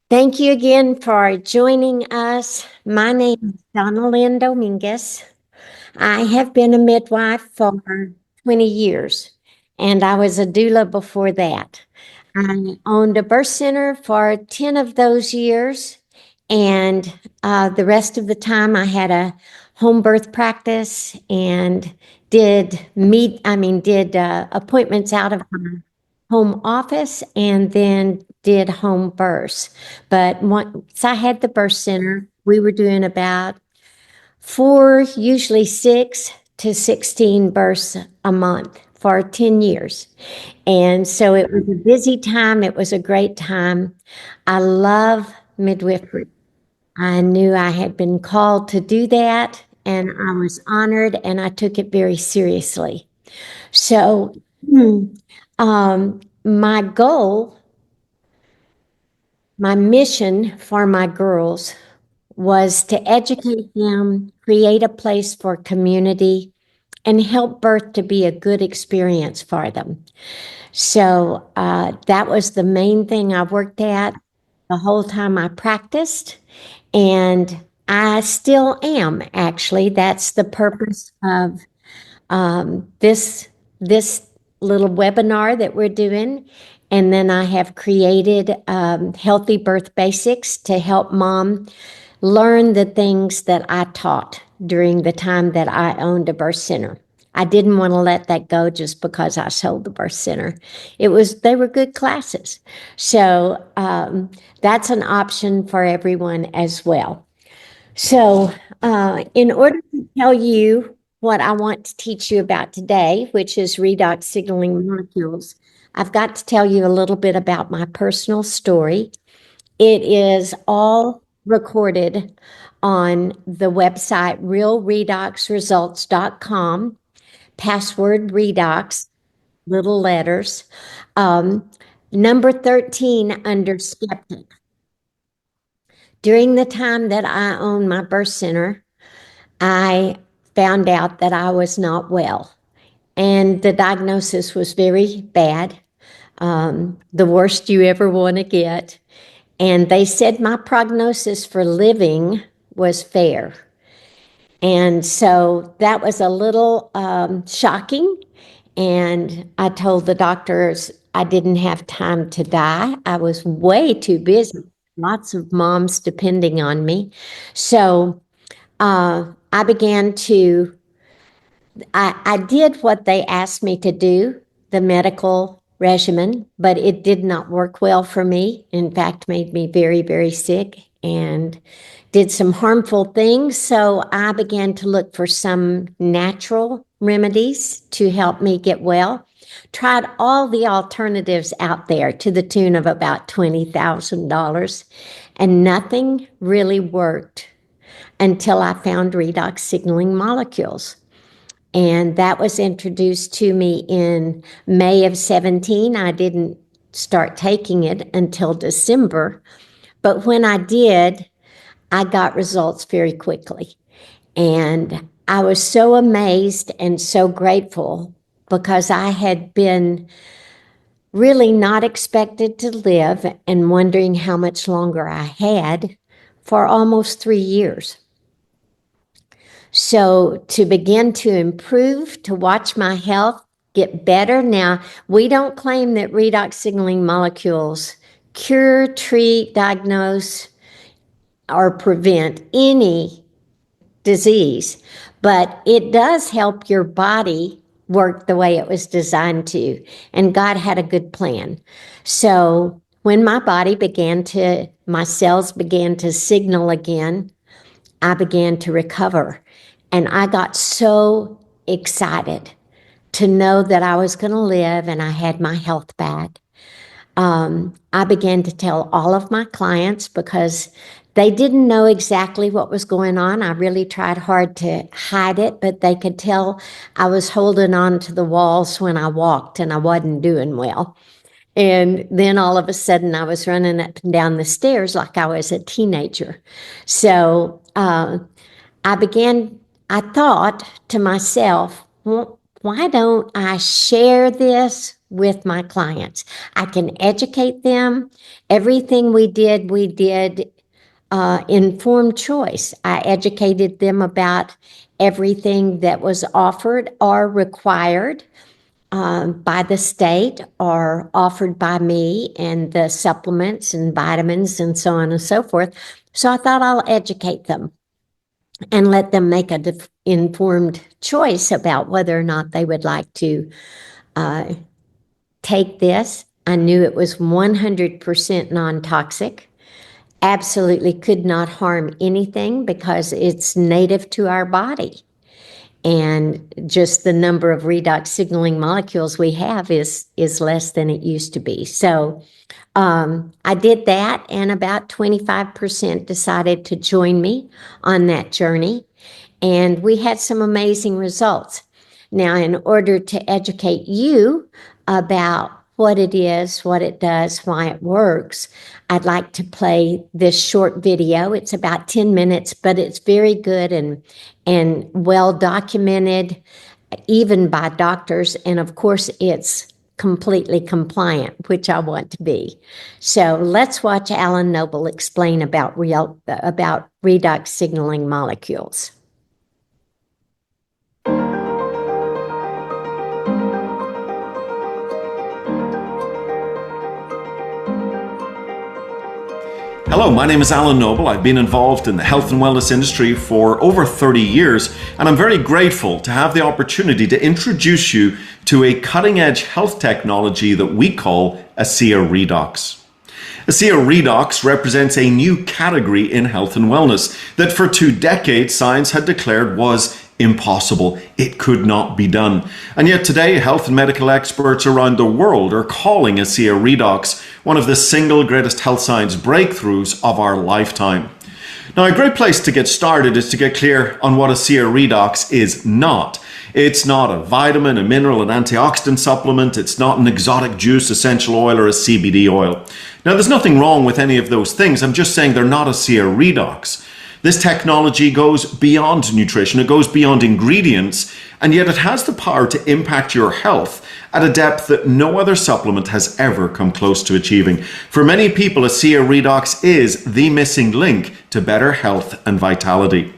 Thank you again for joining us. My name is Donnellyn Dominguez. I have been a midwife for 20 years, and I was a doula before that. I owned a birth center for 10 of those years, and the rest of the time I had a home birth practice and did appointments out of my home office and then did home births. But once I had the birth center, we were doing about four, usually 6 to 16 births a month for 10 years. And so it was a busy time. It was a great time. I love midwifery. I knew I had been called to do that, and I was honored, and I took it very seriously. So, my goal, my mission for my girls was to educate them, create a place for community, and help birth to be a good experience for them. So that was the main thing I worked at the whole time I practiced, and I still am actually. That's the purpose of this little webinar that we're doing. And then I have created Healthy Birth Basics to help mom learn the things that I taught during the time that I owned a birth center. I didn't want to let that go just because I sold the birth center. They were good classes. So that's an option for everyone as well. So in order to tell you what I want to teach you about today, which is redox signaling molecules, I've got to tell you a little bit about my personal story. It is all recorded on the website realredoxresults.com, password redox, little letters, number 13 under skeptic. During the time that I owned my birth center, I found out that I was not well, and the diagnosis was very bad, the worst you ever want to get. And they said my prognosis for living was fair. And so that was a little shocking. And I told the doctors I didn't have time to die. I was way too busy, lots of moms depending on me. So I began to I did what they asked me to do, the medical regimen, but it did not work well for me. In fact, made me very, very sick and did some harmful things. So I began to look for some natural remedies to help me get well. Tried all the alternatives out there to the tune of about $20,000, and nothing really worked until I found redox signaling molecules. And that was introduced to me in May of 17. I didn't start taking it until December. But when I did, I got results very quickly. And I was so amazed and so grateful because I had been really not expected to live and wondering how much longer I had for almost 3 years. So to begin to improve, to watch my health get better. Now, we don't claim that redox signaling molecules cure, treat, diagnose, or prevent any disease, but it does help your body work the way it was designed to. And God had a good plan. So when my cells began to signal again, I began to recover. And I got so excited to know that I was going to live and I had my health back. I began to tell all of my clients because they didn't know exactly what was going on. I really tried hard to hide it, but they could tell I was holding on to the walls when I walked and I wasn't doing well. And then all of a sudden I was running up and down the stairs like I was a teenager. So I thought to myself, well, why don't I share this with my clients. I can educate them. Everything we did informed choice. I educated them about everything that was offered or required by the state or offered by me, and the supplements and vitamins and so on and so forth. So I thought I'll educate them and let them make a informed choice about whether or not they would like to take this. I knew it was 100% non-toxic. Absolutely could not harm anything because it's native to our body. And just the number of redox signaling molecules we have is less than it used to be. So I did that, and about 25% decided to join me on that journey. And we had some amazing results. Now, in order to educate you about what it is, what it does, why it works, I'd like to play this short video. It's about 10 minutes, but it's very good and well documented, even by doctors. And of course, it's completely compliant, which I want to be. So let's watch Alan Noble explain about redox signaling molecules. Hello, my name is Alan Noble. I've been involved in the health and wellness industry for over 30 years, and I'm very grateful to have the opportunity to introduce you to a cutting-edge health technology that we call ASEA Redox. ASEA Redox represents a new category in health and wellness that for 2 decades science had declared was impossible. It could not be done. And yet today, health and medical experts around the world are calling ASEA Redox one of the single greatest health science breakthroughs of our lifetime. Now, a great place to get started is to get clear on what ASEA Redox is not. It's not a vitamin, a mineral, an antioxidant supplement. It's not an exotic juice, essential oil, or a CBD oil. Now, there's nothing wrong with any of those things. I'm just saying they're not ASEA Redox. This technology goes beyond nutrition, it goes beyond ingredients, and yet it has the power to impact your health at a depth that no other supplement has ever come close to achieving. For many people, ASEA Redox is the missing link to better health and vitality.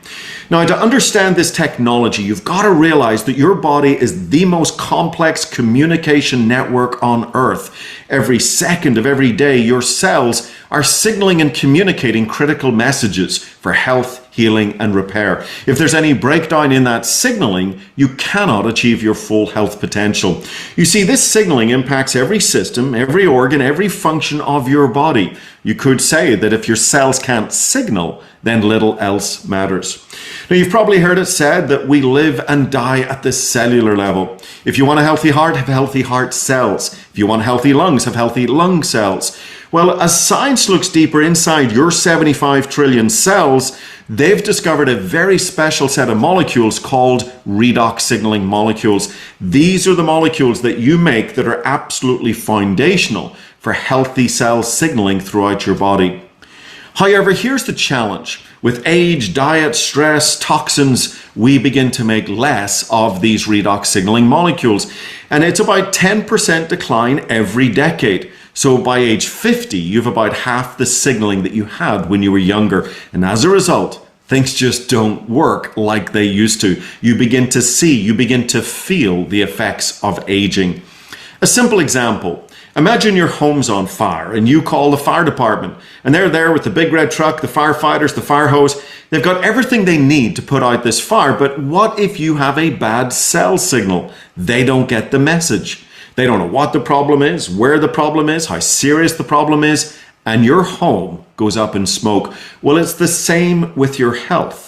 Now, to understand this technology, you've got to realize that your body is the most complex communication network on Earth. Every second of every day, your cells are signaling and communicating critical messages for health, healing, and repair. If there's any breakdown in that signaling, you cannot achieve your full health potential. You see, this signaling impacts every system, every organ, every function of your body. You could say that if your cells can't signal, then little else matters. Now, you've probably heard it said that we live and die at the cellular level. If you want a healthy heart, have healthy heart cells. If you want healthy lungs, have healthy lung cells. Well, as science looks deeper inside your 75 trillion cells, they've discovered a very special set of molecules called redox signaling molecules. These are the molecules that you make that are absolutely foundational for healthy cell signaling throughout your body. However, here's the challenge. With age, diet, stress, toxins, we begin to make less of these redox signaling molecules. And it's about 10% decline every decade. So by age 50, you've about half the signaling that you had when you were younger. And as a result, things just don't work like they used to. You begin to see, you begin to feel the effects of aging. A simple example. Imagine your home's on fire and you call the fire department, and they're there with the big red truck, the firefighters, the fire hose. They've got everything they need to put out this fire, but what if you have a bad cell signal? They don't get the message. They don't know what the problem is, where the problem is, how serious the problem is, and your home goes up in smoke. Well, it's the same with your health.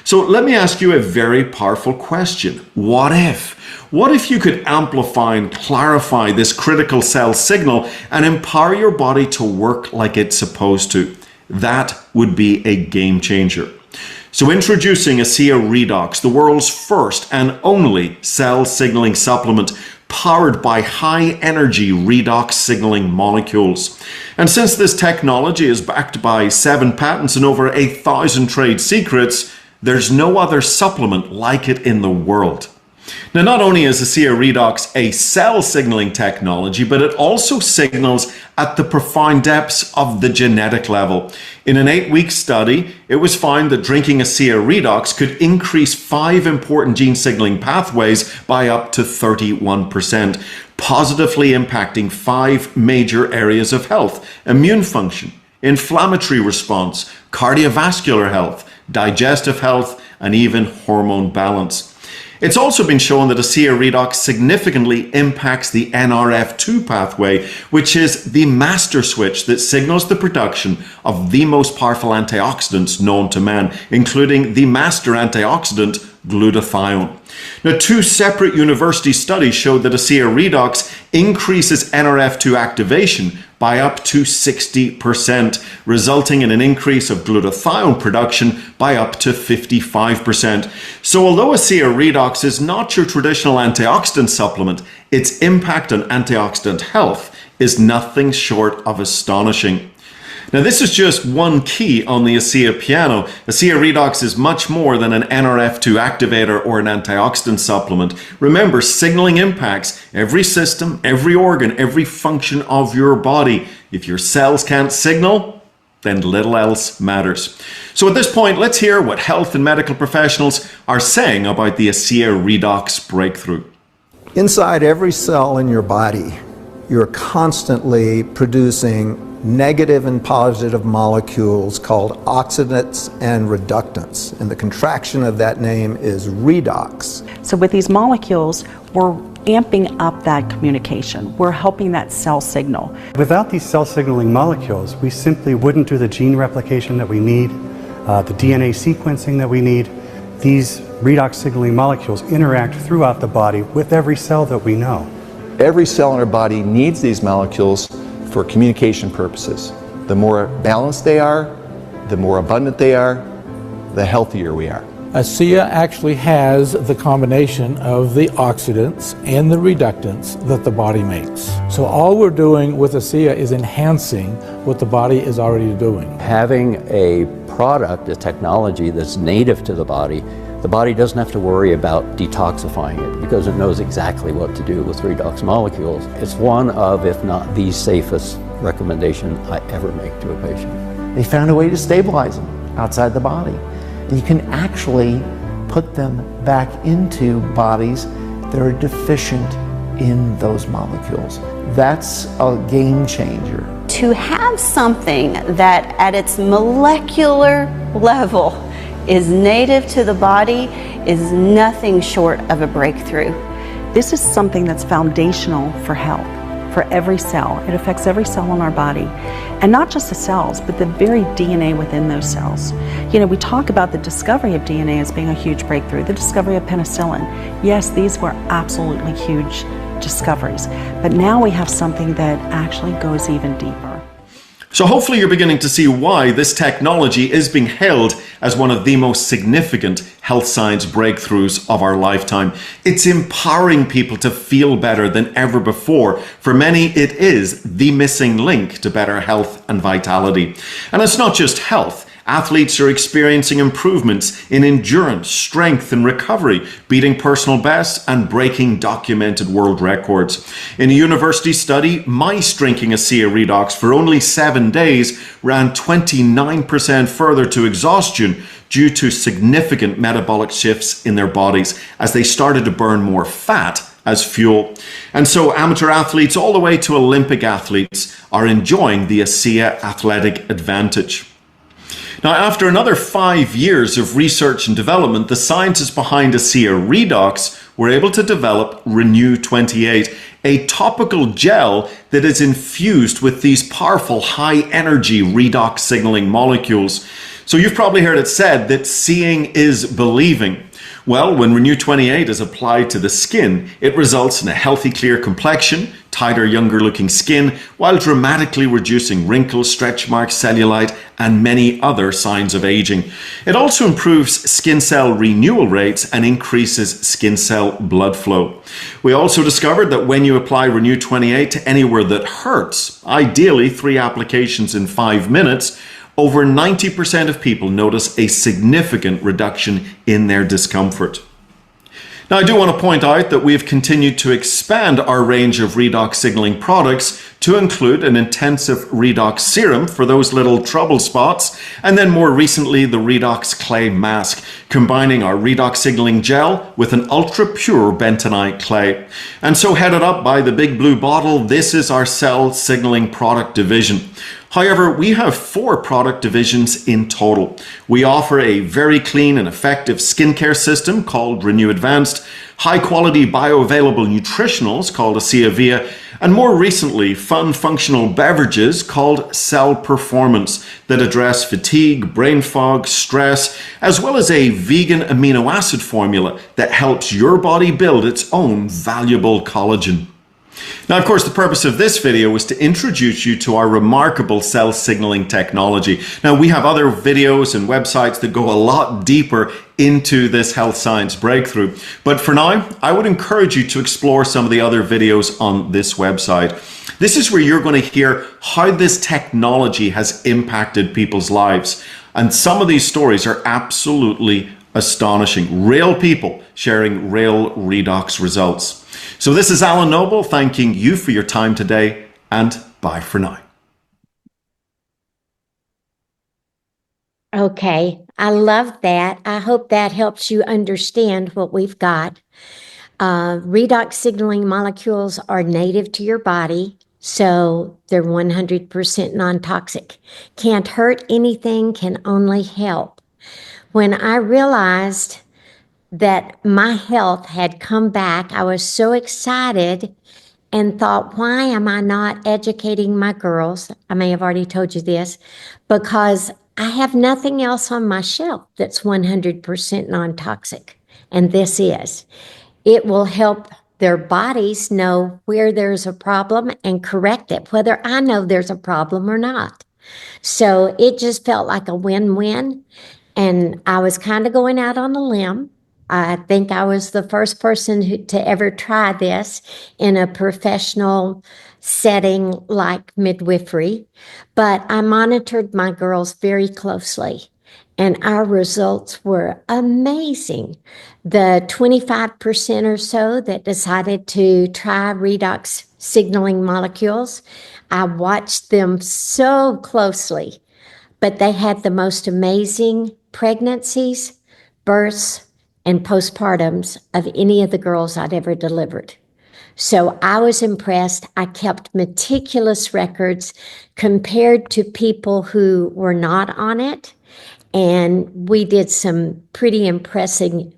So let me ask you a very powerful question. What if? What if you could amplify and clarify this critical cell signal and empower your body to work like it's supposed to? That would be a game changer. So introducing ASEA Redox, the world's first and only cell signaling supplement powered by high energy redox signaling molecules. And since this technology is backed by 7 patents and over 1,000 trade secrets, there's no other supplement like it in the world. Now, not only is ASEA Redox a cell signaling technology, but it also signals at the profound depths of the genetic level. In an 8-week study, it was found that drinking ASEA Redox could increase 5 important gene signaling pathways by up to 31%, positively impacting 5 major areas of health: immune function, inflammatory response, cardiovascular health, digestive health, and even hormone balance. It's also been shown that ASEA Redox significantly impacts the NRF2 pathway, which is the master switch that signals the production of the most powerful antioxidants known to man, including the master antioxidant glutathione. Now, 2 separate university studies showed that ASEA Redox increases NRF2 activation by up to 60%, resulting in an increase of glutathione production by up to 55%. So although ASEA Redox is not your traditional antioxidant supplement, its impact on antioxidant health is nothing short of astonishing. Now, this is just one key on the ASEA piano. ASEA Redox is much more than an NRF2 activator or an antioxidant supplement. Remember, signaling impacts every system, every organ, every function of your body. If your cells can't signal, then little else matters. So at this point, let's hear what health and medical professionals are saying about the ASEA Redox breakthrough. Inside every cell in your body, you're constantly producing negative and positive molecules called oxidants and reductants. And the contraction of that name is redox. So with these molecules, we're amping up that communication. We're helping that cell signal. Without these cell signaling molecules, we simply wouldn't do the gene replication that we need, the DNA sequencing that we need. These redox signaling molecules interact throughout the body with every cell that we know. Every cell in our body needs these molecules for communication purposes. The more balanced they are, the more abundant they are, the healthier we are. ASEA actually has the combination of the oxidants and the reductants that the body makes. So all we're doing with ASEA is enhancing what the body is already doing. Having a product, a technology that's native to the body doesn't have to worry about detoxifying it because it knows exactly what to do with redox molecules. It's one of, if not the safest recommendation I ever make to a patient. They found a way to stabilize them outside the body. And you can actually put them back into bodies that are deficient in those molecules. That's a game changer. To have something that at its molecular level is native to the body is nothing short of a breakthrough. This is something that's foundational for health, for every cell. It affects every cell in our body. And not just the cells, but the very DNA within those cells. You know, we talk about the discovery of DNA as being a huge breakthrough, the discovery of penicillin. Yes, these were absolutely huge discoveries. But now we have something that actually goes even deeper. So hopefully you're beginning to see why this technology is being hailed as one of the most significant health science breakthroughs of our lifetime. It's empowering people to feel better than ever before. For many, it is the missing link to better health and vitality. And it's not just health. Athletes are experiencing improvements in endurance, strength, and recovery, beating personal bests and breaking documented world records. In a university study, mice drinking ASEA Redox for only 7 days ran 29% further to exhaustion due to significant metabolic shifts in their bodies as they started to burn more fat as fuel. And so amateur athletes all the way to Olympic athletes are enjoying the ASEA athletic advantage. Now, after another 5 years of research and development, the scientists behind ASEA Redox were able to develop Renew 28, a topical gel that is infused with these powerful high-energy redox signaling molecules. So you've probably heard it said that seeing is believing. Well, when Renew 28 is applied to the skin, it results in a healthy, clear complexion, tighter, younger-looking skin, while dramatically reducing wrinkles, stretch marks, cellulite, and many other signs of aging. It also improves skin cell renewal rates and increases skin cell blood flow. We also discovered that when you apply Renew 28 to anywhere that hurts, ideally 3 applications in 5 minutes, over 90% of people notice a significant reduction in their discomfort. Now, I do want to point out that we've continued to expand our range of redox signaling products to include an intensive redox serum for those little trouble spots, and then more recently the redox clay mask, combining our redox signaling gel with an ultra pure bentonite clay. And so headed up by the big blue bottle, this is our cell signaling product division. However, we have 4 product divisions in total. We offer a very clean and effective skincare system called Renew Advanced, high-quality bioavailable nutritionals called ASEA Via, and more recently, fun functional beverages called Cell Performance that address fatigue, brain fog, stress, as well as a vegan amino acid formula that helps your body build its own valuable collagen. Now, of course, the purpose of this video was to introduce you to our remarkable cell signaling technology. Now, we have other videos and websites that go a lot deeper into this health science breakthrough. But for now, I would encourage you to explore some of the other videos on this website. This is where you're going to hear how this technology has impacted people's lives. And some of these stories are absolutely astonishing. Real people sharing real redox results. So this is Alan Noble thanking you for your time today, and bye for now. Okay, I love that. I hope that helps you understand what we've got. Redox signaling molecules are native to your body, so they're 100% non-toxic. Can't hurt anything, can only help. When I realized that my health had come back, I was so excited and thought, why am I not educating my girls? I may have already told you this, because I have nothing else on my shelf that's 100% non-toxic, and this is. It will help their bodies know where there's a problem and correct it, whether I know there's a problem or not. So it just felt like a win-win, and I was kind of going out on a limb. I think I was the first person to ever try this in a professional setting like midwifery, but I monitored my girls very closely, and our results were amazing. The 25% or so that decided to try redox signaling molecules, I watched them so closely, but they had the most amazing pregnancies, births, and postpartums of any of the girls I'd ever delivered. So I was impressed. I kept meticulous records compared to people who were not on it. And we did some pretty impressive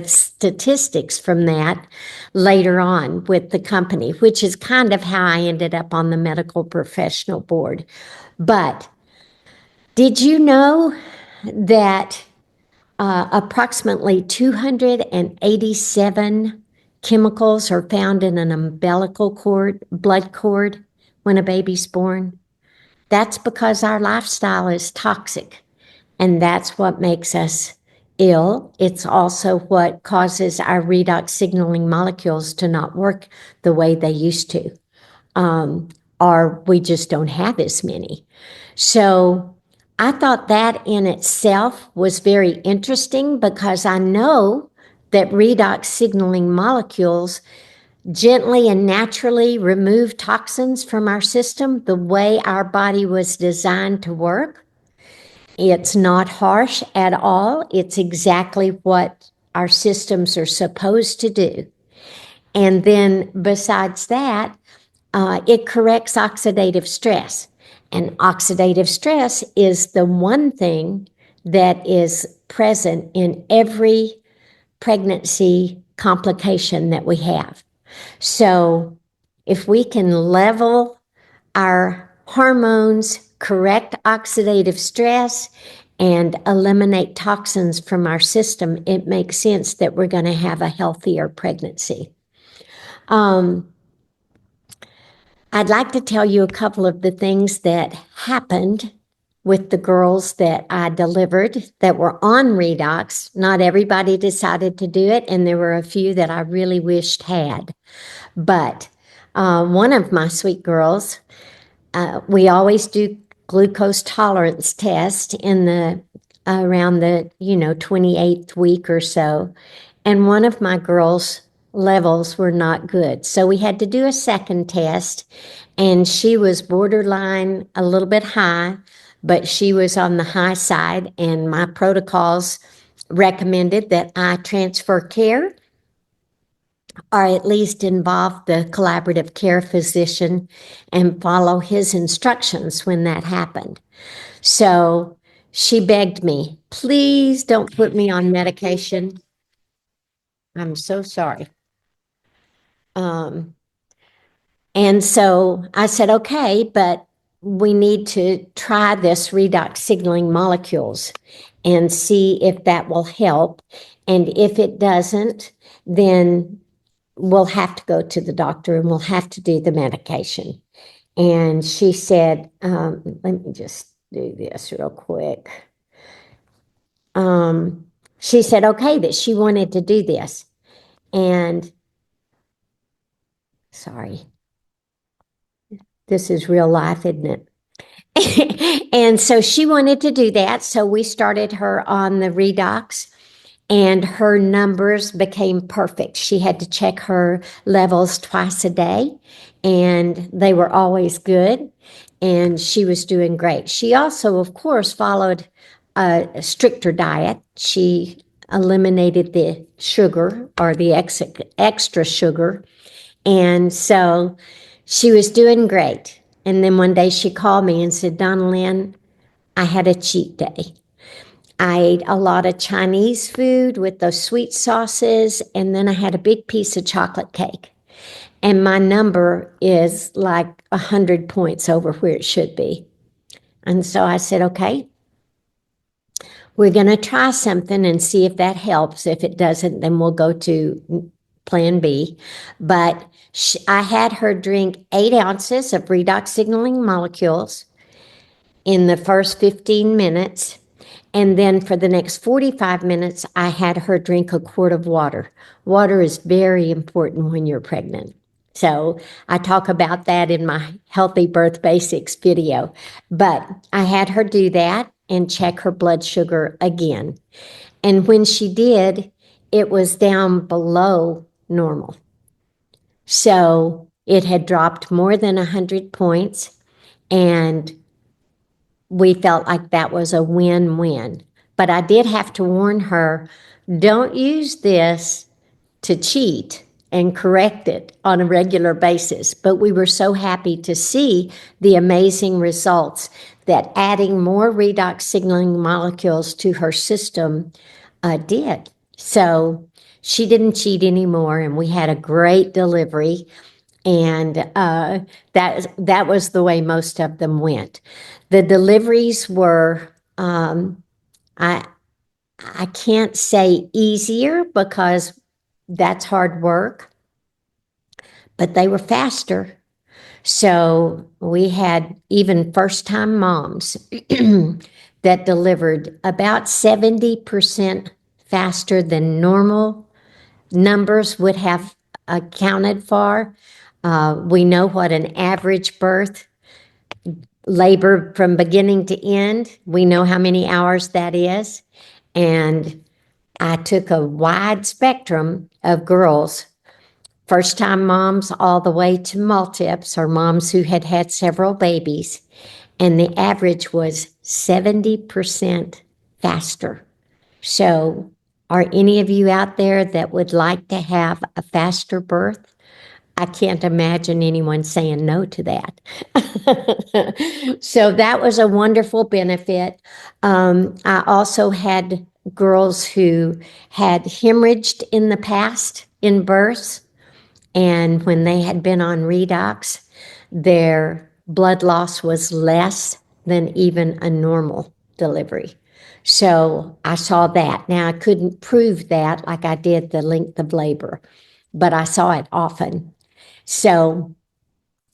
statistics from that later on with the company, which is kind of how I ended up on the medical professional board. But did you know that approximately 287 chemicals are found in an umbilical cord, blood cord, when a baby's born? That's because our lifestyle is toxic, and that's what makes us ill. It's also what causes our redox signaling molecules to not work the way they used to, or we just don't have as many. So I thought that in itself was very interesting, because I know that redox signaling molecules gently and naturally remove toxins from our system the way our body was designed to work. It's not harsh at all. It's exactly what our systems are supposed to do. And then besides that, it corrects oxidative stress. And oxidative stress is the one thing that is present in every pregnancy complication that we have. So if we can level our hormones, correct oxidative stress, and eliminate toxins from our system, it makes sense that we're going to have a healthier pregnancy. I'd like to tell you a couple of the things that happened with the girls that I delivered that were on redox. Not everybody decided to do it, and there were a few that I really wished had. But one of my sweet girls, we always do glucose tolerance test in the around the 28th week or so. and one of my girls' levels were not good. So we had to do a second test, and she was borderline a little bit high, but she was on the high side, and my protocols recommended that I transfer care or at least involve the collaborative care physician and follow his instructions when that happened. So she begged me, please don't put me on medication. I'm so sorry. And so I said, okay, but we need to try this redox signaling molecules and see if that will help. And if it doesn't, then we'll have to go to the doctor and we'll have to do the medication. And she said, let me just do this real quick. She said, okay, that she wanted to do this. And sorry, this is real life, isn't it? And so she wanted to do that. So we started her on the redox, and her numbers became perfect. She had to check her levels twice a day, and they were always good, and she was doing great. She also, of course, followed a stricter diet. She eliminated the sugar or the extra sugar, and so she was doing great. And then one day she called me and said, Donnellyn, I had a cheat day. I ate a lot of Chinese food with those sweet sauces, and then I had a big piece of chocolate cake. And my number is like 100 points over where it should be. And so I said, okay, we're going to try something and see if that helps. If it doesn't, then we'll go to plan B. But I had her drink 8 ounces of redox signaling molecules in the first 15 minutes. And then for the next 45 minutes, I had her drink a quart of water. Water is very important when you're pregnant. So I talk about that in my Healthy Birth Basics video. But I had her do that and check her blood sugar again. And when she did, it was down below normal. So it had dropped more than 100 points, and we felt like that was a win-win. But I did have to warn her, don't use this to cheat and correct it on a regular basis. But we were so happy to see the amazing results that adding more redox signaling molecules to her system did. So she didn't cheat anymore, and we had a great delivery. And that was the way most of them went. The deliveries were, I can't say easier because that's hard work, but they were faster. So we had even first-time moms that delivered about 70% faster than normal numbers would have accounted for. We know what an average birth, labor from beginning to end, we know how many hours that is. And I took a wide spectrum of girls, first-time moms all the way to multips, or moms who had had several babies, and the average was 70% faster. So are any of you out there that would like to have a faster birth? I can't imagine anyone saying no to that. So that was a wonderful benefit. I also had girls who had hemorrhaged in the past in births, and when they had been on redox, their blood loss was less than even a normal delivery. So I saw that. Now, I couldn't prove that like I did the length of labor, but I saw it often. So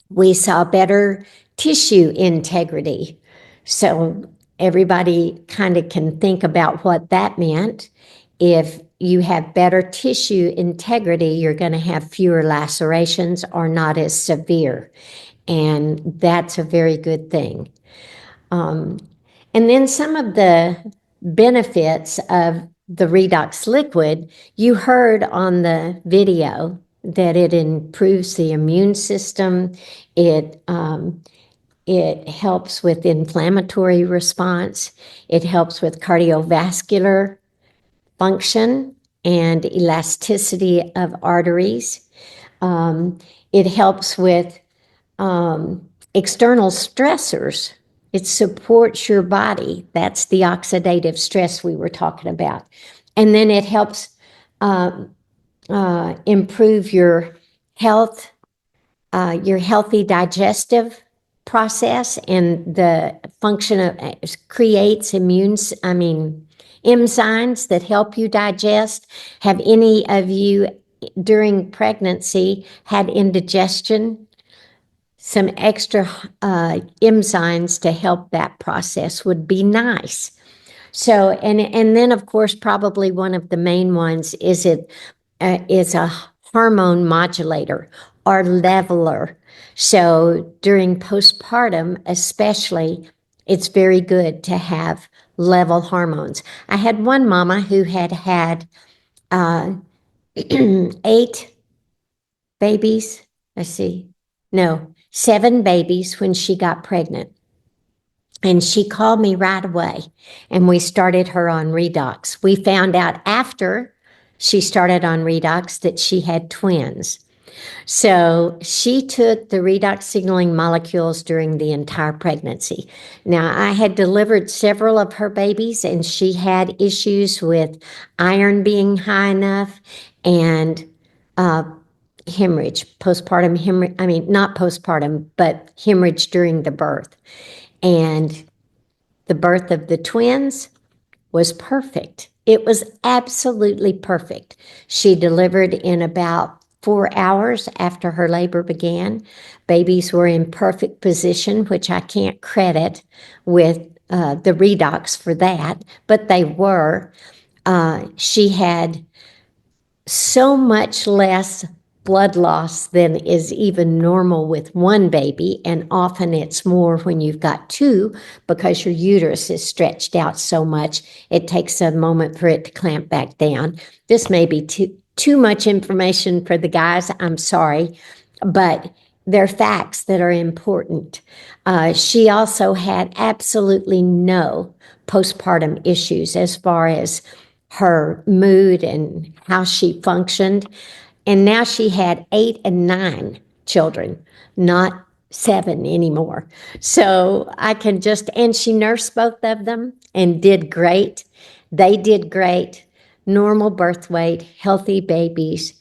we saw better tissue integrity. So everybody kind of can think about what that meant. If you have better tissue integrity, you're going to have fewer lacerations or not as severe. And that's a very good thing. And then some of the benefits of the Redox liquid, you heard on the video that it improves the immune system. It helps with inflammatory response. It helps with cardiovascular function and elasticity of arteries. It helps with external stressors. It supports your body. That's the oxidative stress we were talking about. And then it helps improve your health, your healthy digestive process, and the function of creates enzymes that help you digest. Have any of you during pregnancy had indigestion? Some extra enzymes to help that process would be nice. So, and then of course, probably one of the main ones is it is a hormone modulator or leveler. So during postpartum, especially, it's very good to have level hormones. I had one mama who had 8 babies. Let's see. No, 7 babies when she got pregnant. And she called me right away, and we started her on Redox. We found out after she started on Redox that she had twins. So she took the redox signaling molecules during the entire pregnancy. Now, I had delivered several of her babies, and she had issues with iron being high enough and hemorrhage, postpartum hemorrhage. I mean, not postpartum, but hemorrhage during the birth. And the birth of the twins was perfect. It was absolutely perfect. She delivered in about 4 hours after her labor began. Babies were in perfect position, which I can't credit with the redox for that, but they were. She had so much less blood loss than is even normal with one baby, and often it's more when you've got 2 because your uterus is stretched out so much. It takes a moment for it to clamp back down. This may be too much information for the guys. I'm sorry, but they're facts that are important. She also had absolutely no postpartum issues as far as her mood and how she functioned. And now she had 8 and 9 children, not 7 anymore. So I can and she nursed both of them and did great. They did great. Normal birth weight, healthy babies.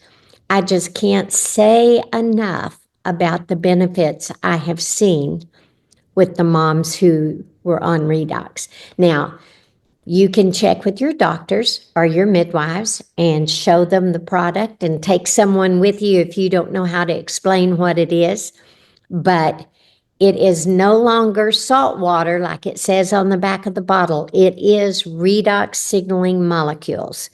I just can't say enough about the benefits I have seen with the moms who were on Redox. Now, you can check with your doctors or your midwives and show them the product, and take someone with you if you don't know how to explain what it is. But it is no longer salt water like it says on the back of the bottle. It is redox signaling molecules.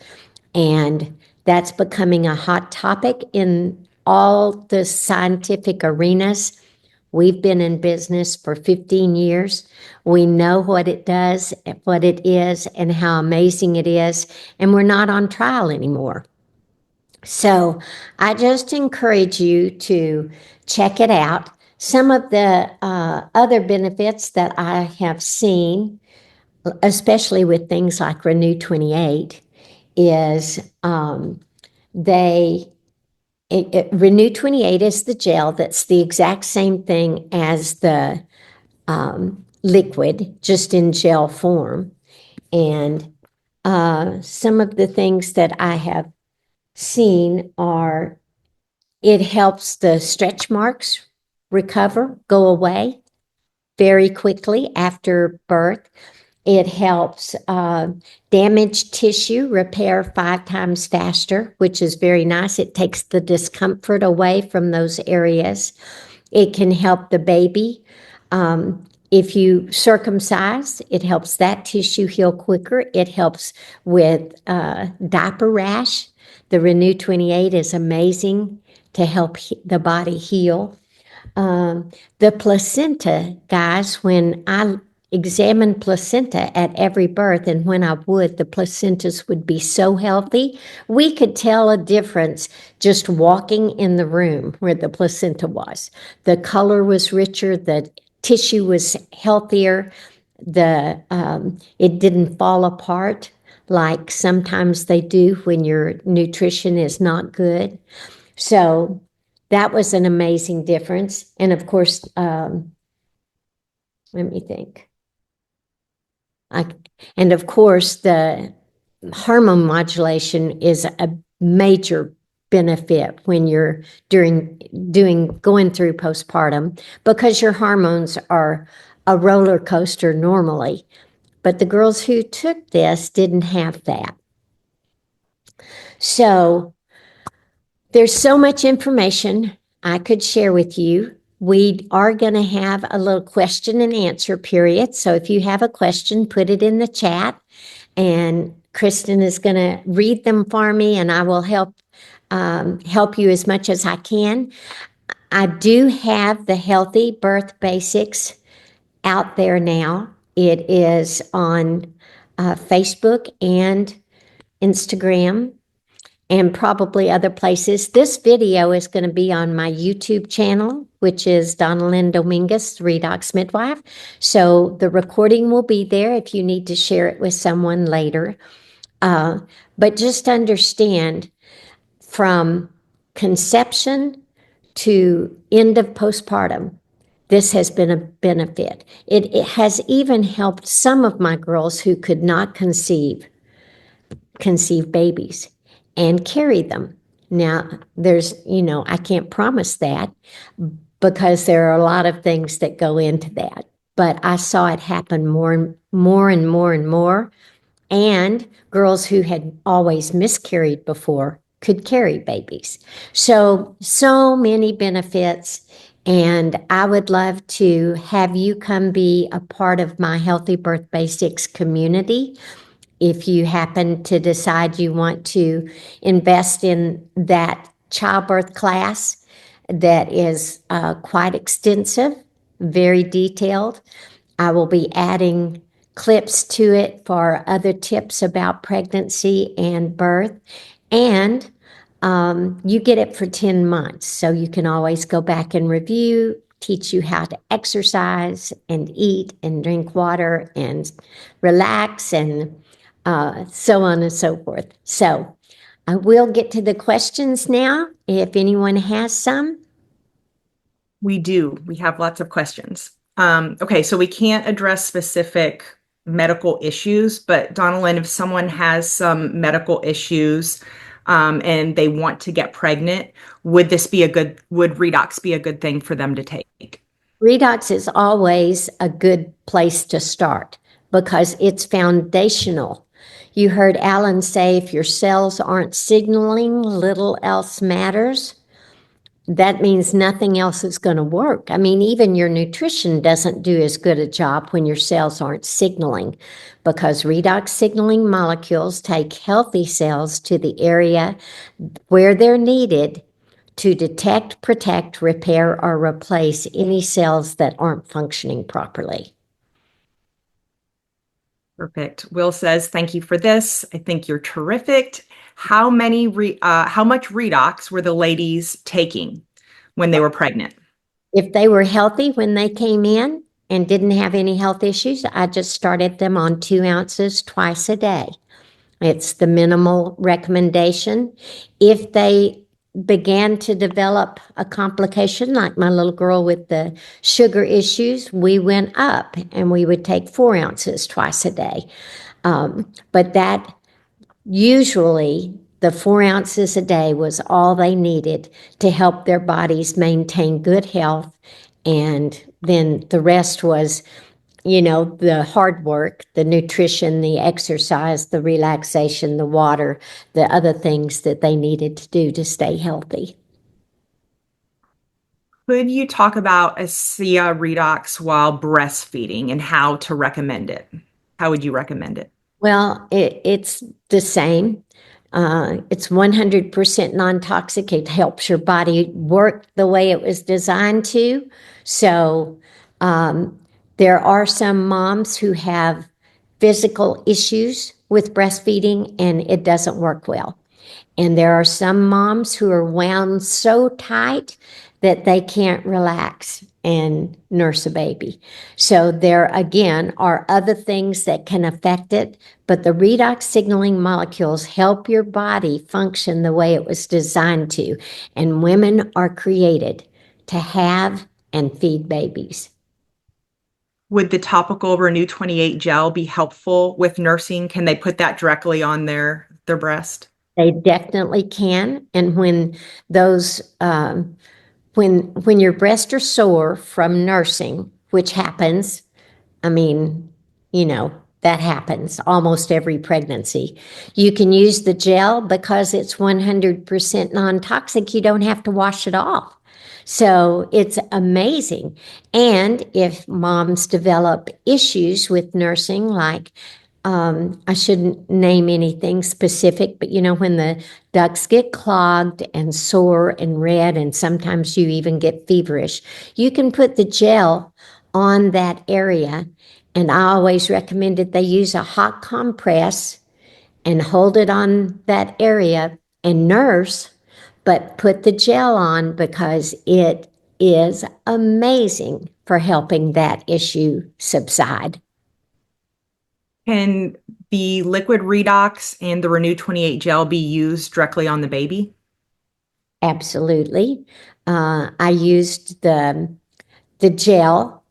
And that's becoming a hot topic in all the scientific arenas. We've been in business for 15 years. We know what it does, what it is, and how amazing it is, and we're not on trial anymore. So I just encourage you to check it out. Some of the other benefits that I have seen, especially with things like Renew 28, is Renew 28 is the gel that's the exact same thing as the liquid, just in gel form. And some of the things that I have seen are it helps the stretch marks recover, go away very quickly after birth. It helps damaged tissue repair 5 times faster, which is very nice. It takes the discomfort away from those areas. It can help the baby. If you circumcise, it helps that tissue heal quicker. It helps with diaper rash. The Renew 28 is amazing to help the body heal. The placenta, guys, when I examine placenta at every birth, and when I would, the placentas would be so healthy. We could tell a difference just walking in the room where the placenta was. The color was richer, the tissue was healthier, it didn't fall apart like sometimes they do when your nutrition is not good. So that was an amazing difference. And of course, let me think. And of course, the hormone modulation is a major benefit when you're going through postpartum, because your hormones are a roller coaster normally. But the girls who took this didn't have that. So there's so much information I could share with you. We are going to have a little question and answer period. So if you have a question, put it in the chat, and Kristen is going to read them for me, and I will help you as much as I can. I do have the Healthy Birth Basics out there now. It is on Facebook and Instagram, and probably other places. This video is going to be on my YouTube channel, which is Donnellyn Dominguez, Redox Midwife. So the recording will be there if you need to share it with someone later. But just understand, from conception to end of postpartum, this has been a benefit. It has even helped some of my girls who could not conceive babies and carry them. Now, I can't promise that, because there are a lot of things that go into that. But I saw it happen more and more and more and more. And girls who had always miscarried before could carry babies. So many benefits. And I would love to have you come be a part of my Healthy Birth Basics community. If you happen to decide you want to invest in that childbirth class that is quite extensive, very detailed, I will be adding clips to it for other tips about pregnancy and birth. And you get it for 10 months, so you can always go back and review, teach you how to exercise and eat and drink water and relax, and so on and so forth. So I will get to the questions now, if anyone has some. We do. We have lots of questions. Okay, so we can't address specific medical issues, but Donnellyn, if someone has some medical issues and they want to get pregnant, would Redox be a good thing for them to take? Redox is always a good place to start because it's foundational. You heard Alan say, if your cells aren't signaling, little else matters. That means nothing else is going to work. I mean, even your nutrition doesn't do as good a job when your cells aren't signaling, because redox signaling molecules take healthy cells to the area where they're needed to detect, protect, repair, or replace any cells that aren't functioning properly. Perfect. Will says, thank you for this. I think you're terrific. How much redox were the ladies taking when they were pregnant? If they were healthy when they came in and didn't have any health issues, I just started them on 2 ounces twice a day. It's the minimal recommendation. If they began to develop a complication, like my little girl with the sugar issues, we went up and we would take 4 ounces twice a day. But that usually the 4 ounces a day was all they needed to help their bodies maintain good health. And then the rest was, the hard work, the nutrition, the exercise, the relaxation, the water, the other things that they needed to do to stay healthy. Could you talk about ASEA Redox while breastfeeding and how to recommend it? How would you recommend it? Well, it's the same. It's 100% non-toxic. It helps your body work the way it was designed to. So There are some moms who have physical issues with breastfeeding and it doesn't work well. And there are some moms who are wound so tight that they can't relax and nurse a baby. So there again are other things that can affect it, but the redox signaling molecules help your body function the way it was designed to. And women are created to have and feed babies. Would the topical Renew 28 gel be helpful with nursing? Can they put that directly on their breast? They definitely can. And when those, when your breasts are sore from nursing, which happens, I mean, you know, that happens almost every pregnancy. You can use the gel because it's 100% non-toxic. You don't have to wash it off. So it's amazing. And if moms develop issues with nursing, like I shouldn't name anything specific, but you know, when the ducts get clogged and sore and red, and sometimes you even get feverish, you can put the gel on that area. And I always recommended they use a hot compress and hold it on that area and nurse, but put the gel on because it is amazing for helping that issue subside. Can the liquid Redox and the Renew 28 gel be used directly on the baby? Absolutely. I used the gel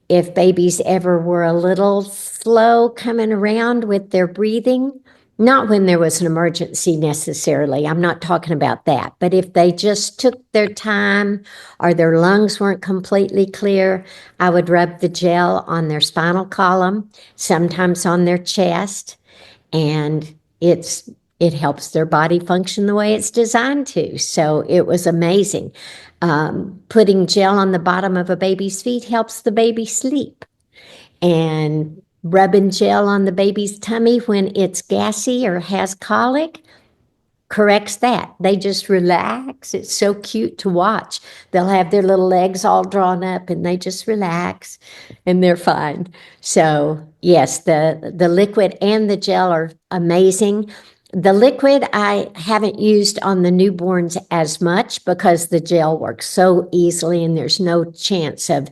if babies ever were a little slow coming around with their breathing, not when there was an emergency necessarily. I'm not talking about that. But if they just took their time or their lungs weren't completely clear, I would rub the gel on their spinal column, sometimes on their chest, and it helps their body function the way it's designed to. So it was amazing. Putting gel on the bottom of a baby's feet helps the baby sleep. And rubbing gel on the baby's tummy when it's gassy or has colic corrects that. They just relax. It's so cute to watch. They'll have their little legs all drawn up and they just relax and they're fine. So yes, the liquid and the gel are amazing. The liquid I haven't used on the newborns as much because the gel works so easily and there's no chance of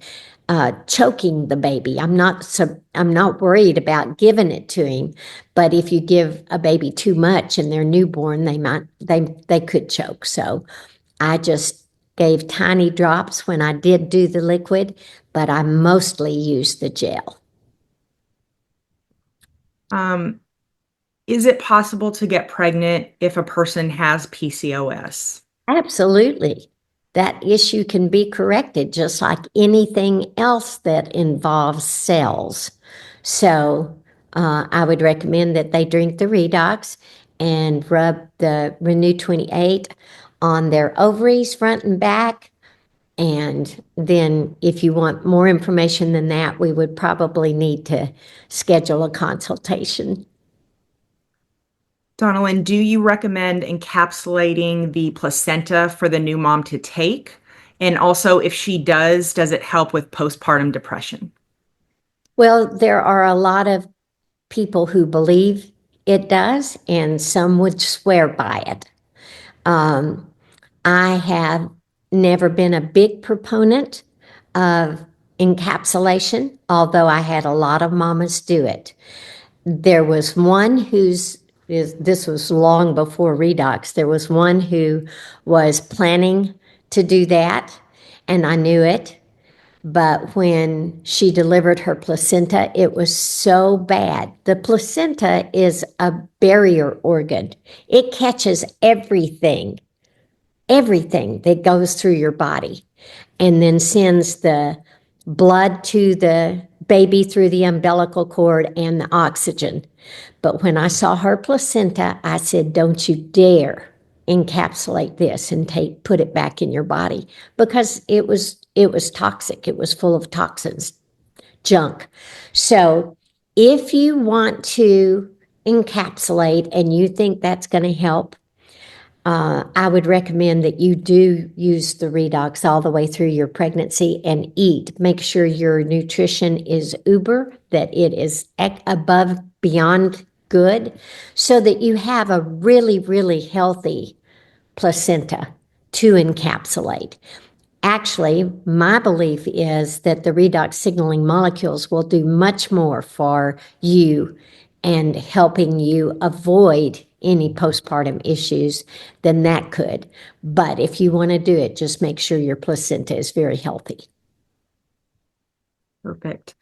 choking the baby. I'm not worried about giving it to him, but if you give a baby too much and they're newborn, they could choke. So I just gave tiny drops when I did do the liquid, but I mostly used the gel. Is it possible to get pregnant if a person has PCOS? Absolutely. That issue can be corrected just like anything else that involves cells. So I would recommend that they drink the Redox and rub the Renew 28 on their ovaries, front and back. And then if you want more information than that, we would probably need to schedule a consultation. Donnellyn, do you recommend encapsulating the placenta for the new mom to take? And also, if she does it help with postpartum depression? Well, there are a lot of people who believe it does, and some would swear by it. I have never been a big proponent of encapsulation, although I had a lot of mamas do it. There was one this was long before Redox. There was one who was planning to do that, and I knew it. But when she delivered her placenta, it was so bad. The placenta is a barrier organ. It catches everything that goes through your body and then sends the blood to the baby through the umbilical cord and the oxygen. But when I saw her placenta, I said, don't you dare encapsulate this and put it back in your body, because it was toxic. It was full of toxins, junk. So if you want to encapsulate and you think that's going to help, I would recommend that you do use the Redox all the way through your pregnancy and eat. Make sure your nutrition is uber, that it is above beyond good, so that you have a really, really healthy placenta to encapsulate. Actually, my belief is that the redox signaling molecules will do much more for you and helping you avoid any postpartum issues than that could. But if you want to do it, just make sure your placenta is very healthy. Perfect.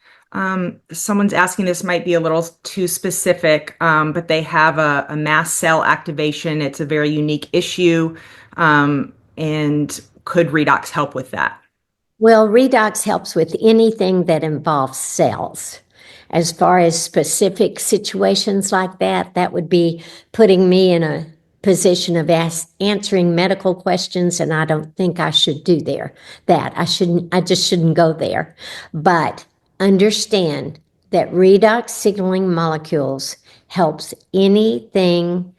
Someone's asking, this might be a little too specific, but they have a mast cell activation. It's a very unique issue. And could redox help with that? Well, redox helps with anything that involves cells. As far as specific situations like that, that would be putting me in a position of answering medical questions, and I don't think I should do that. I just shouldn't go there. But understand that redox signaling molecules helps anything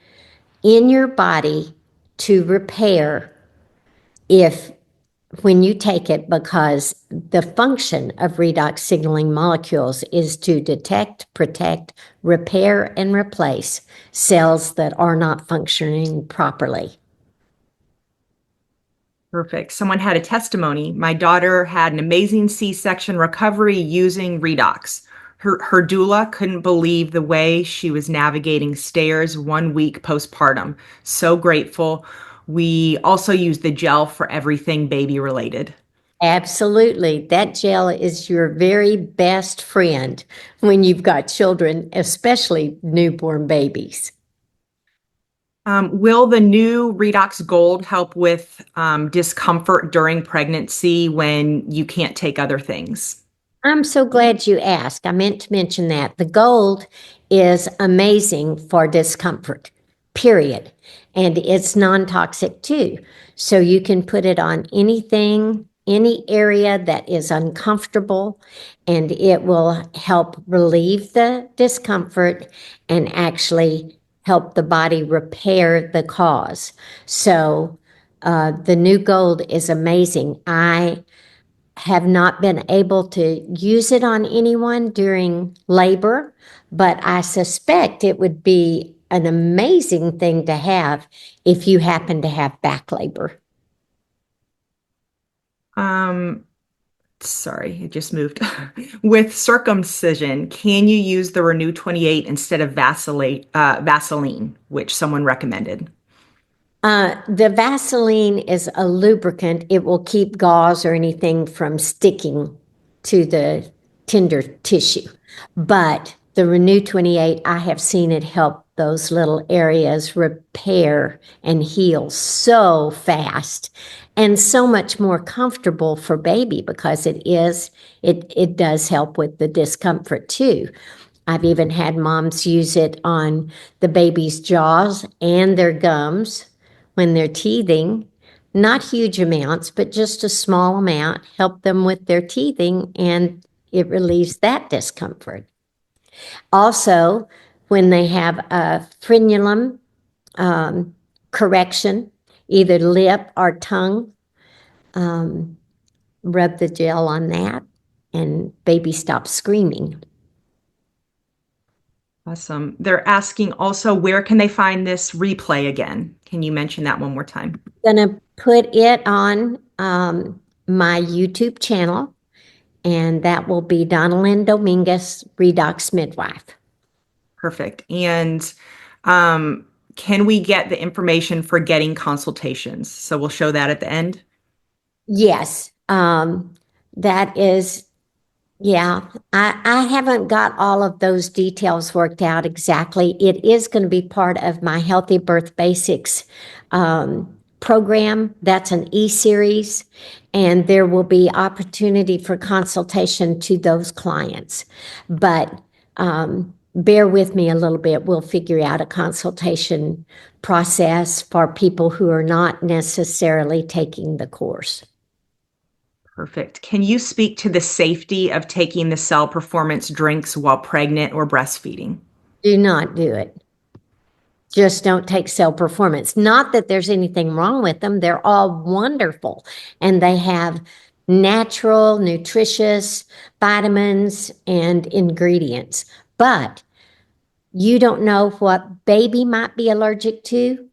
in your body to repair if when you take it, because the function of redox signaling molecules is to detect, protect, repair, and replace cells that are not functioning properly. Perfect. Someone had a testimony. My daughter had an amazing C-section recovery using redox. Her doula couldn't believe the way she was navigating stairs 1 week postpartum. So grateful. We also use the gel for everything baby related. Absolutely. That gel is your very best friend when you've got children, especially newborn babies. Will the new Redox Gold help with discomfort during pregnancy when you can't take other things? I'm so glad you asked. I meant to mention that. The gold is amazing for discomfort, period. And it's non-toxic too. So you can put it on anything, any area that is uncomfortable, and it will help relieve the discomfort and actually help the body repair the cause. So the new gold is amazing. I have not been able to use it on anyone during labor, but I suspect it would be an amazing thing to have if you happen to have back labor. Sorry, it just moved. With circumcision, can you use the Renew 28 instead of Vaseline, which someone recommended? The Vaseline is a lubricant. It will keep gauze or anything from sticking to the tender tissue. But the Renew 28, I have seen it help those little areas repair and heal so fast and so much more comfortable for baby, because it does help with the discomfort too. I've even had moms use it on the baby's jaws and their gums when they're teething. Not huge amounts, but just a small amount, help them with their teething, and it relieves that discomfort. Also, when they have a frenulum correction, either lip or tongue, rub the gel on that, and baby stops screaming. Awesome. They're asking also, where can they find this replay again? Can you mention that one more time? I'm gonna put it on my YouTube channel, and that will be Donnellyn Dominguez, Redox Midwife. Perfect. And can we get the information for getting consultations? So we'll show that at the end. Yes, that is, yeah, I haven't got all of those details worked out exactly. It is going to be part of my Healthy Birth Basics program. That's an e-series, and there will be opportunity for consultation to those clients. But bear with me a little bit. We'll figure out a consultation process for people who are not necessarily taking the course. Perfect. Can you speak to the safety of taking the cell performance drinks while pregnant or breastfeeding? Do not do it. just don't take cell performance. Not that there's anything wrong with them. They're all wonderful, and they have natural, nutritious vitamins and ingredients. But you don't know what baby might be allergic to,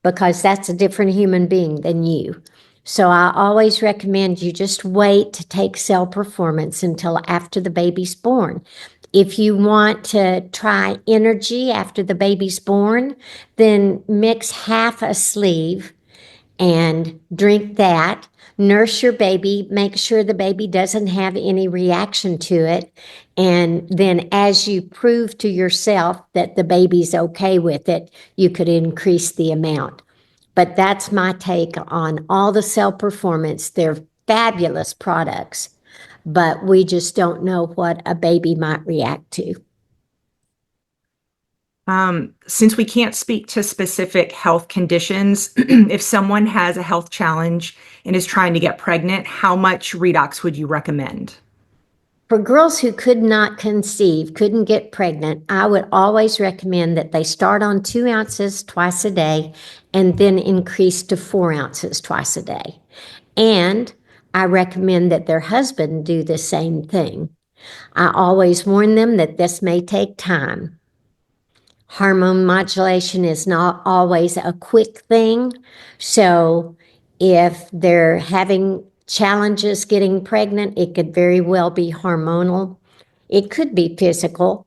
because that's a different human being than you. So I always recommend you just wait to take cell performance until after the baby's born. If you want to try energy after the baby's born, then mix half a sleeve and drink that. Nurse your baby, make sure the baby doesn't have any reaction to it. And then as you prove to yourself that the baby's okay with it, you could increase the amount. But that's my take on all the cell performance. They're fabulous products, but we just don't know what a baby might react to. Since we can't speak to specific health conditions, if someone has a health challenge and is trying to get pregnant, how much Redox would you recommend? For girls who could not conceive, couldn't get pregnant, I would always recommend that they start on 2 ounces twice a day and then increase to 4 ounces twice a day. And I recommend that their husband do the same thing. I always warn them that this may take time. Hormone modulation is not always a quick thing. So if they're having challenges getting pregnant, it could very well be hormonal. It could be physical,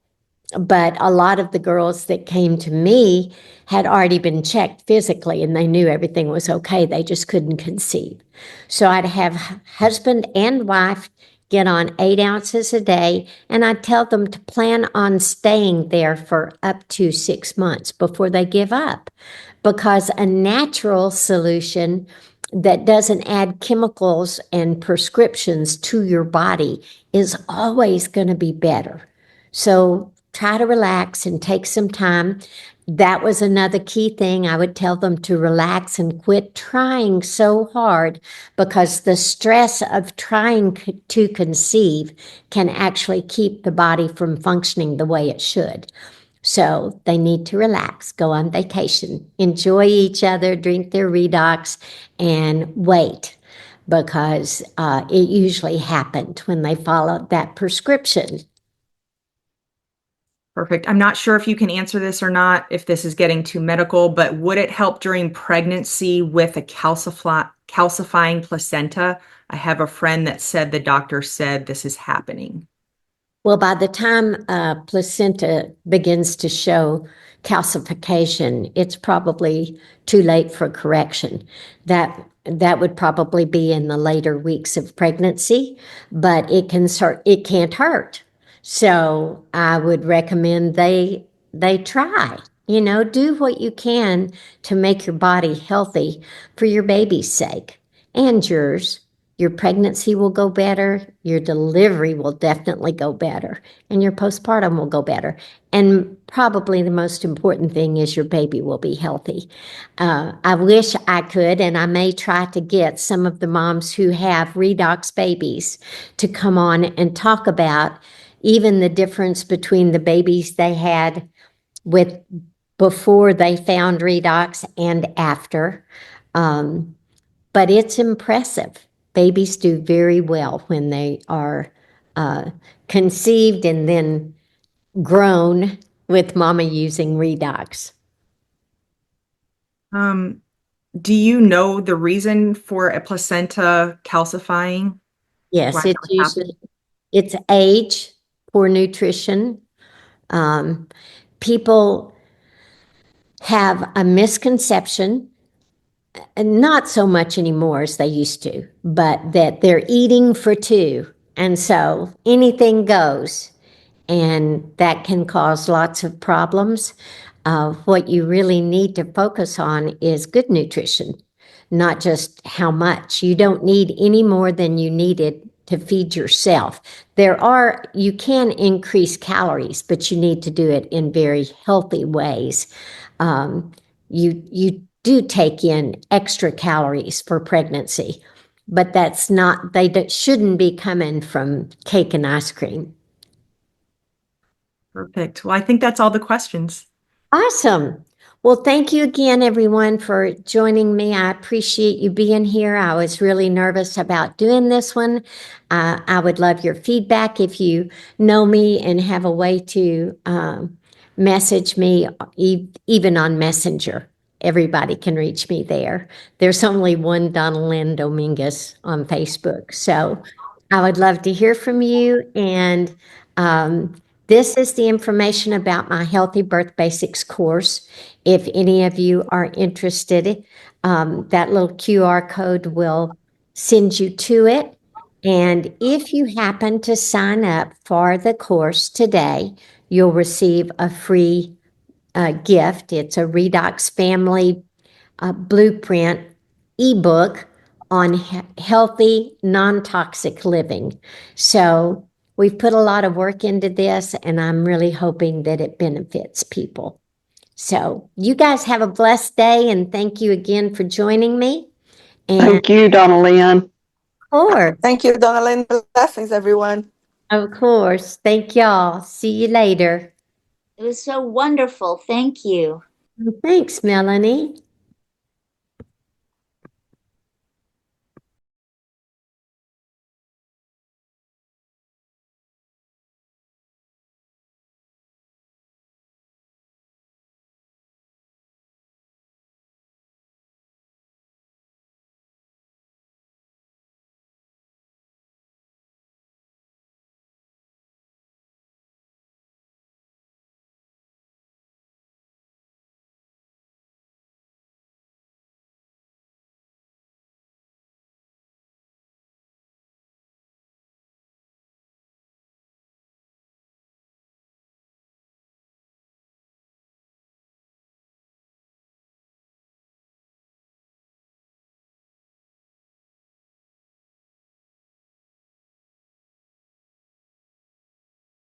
but a lot of the girls that came to me had already been checked physically and they knew everything was okay. They just couldn't conceive. So I'd have husband and wife get on 8 ounces a day, and I'd tell them to plan on staying there for up to 6 months before they give up, because a natural solution that doesn't add chemicals and prescriptions to your body is always going to be better. So try to relax and take some time. That was another key thing. I would tell them to relax and quit trying so hard, because the stress of trying to conceive can actually keep the body from functioning the way it should. So they need to relax, go on vacation, enjoy each other, drink their Redox, and wait, because it usually happened when they followed that prescription. Perfect. I'm not sure if you can answer this or not, if this is getting too medical, but would it help during pregnancy with a calcifying placenta? I have a friend that said the doctor said this is happening. Well, by the time placenta begins to show calcification, it's probably too late for correction. That would probably be in the later weeks of pregnancy, but it can't hurt. So I would recommend they try, do what you can to make your body healthy for your baby's sake and yours. Your pregnancy will go better, your delivery will definitely go better, and your postpartum will go better. And probably the most important thing is your baby will be healthy. I wish I could, and I may try to get some of the moms who have Redox babies to come on and talk about even the difference between the babies they had with before they found Redox and after. But it's impressive. Babies do very well when they are conceived and then grown with mama using Redox. Do you know the reason for a placenta calcifying? Yes, Why that would happen? it's age, poor nutrition. People have a misconception, and not so much anymore as they used to, but that they're eating for two. And so anything goes, and that can cause lots of problems. What you really need to focus on is good nutrition, not just how much. You don't need any more than you needed to feed yourself. You can increase calories, but you need to do it in very healthy ways. You do take in extra calories for pregnancy, but they shouldn't be coming from cake and ice cream. Perfect. Well, I think that's all the questions. Awesome. Well, thank you again, everyone, for joining me. I appreciate you being here. I was really nervous about doing this one. I would love your feedback if you know me and have a way to message me, even on Messenger. Everybody can reach me there. There's only one Donnellyn Dominguez on Facebook. So I would love to hear from you. And this is the information about my Healthy Birth Basics course. If any of you are interested, that little QR code will send you to it. And if you happen to sign up for the course today, you'll receive a free gift. It's a Redox Family Blueprint ebook on healthy, non-toxic living. So we've put a lot of work into this, and I'm really hoping that it benefits people. So you guys have a blessed day, and thank you again for joining me. And Thank you, Donnellyn. Thank you, Donnellyn. Blessings, everyone. Of course. Thank y'all. See you later. It was so wonderful. Thank you. Thanks, Melanie.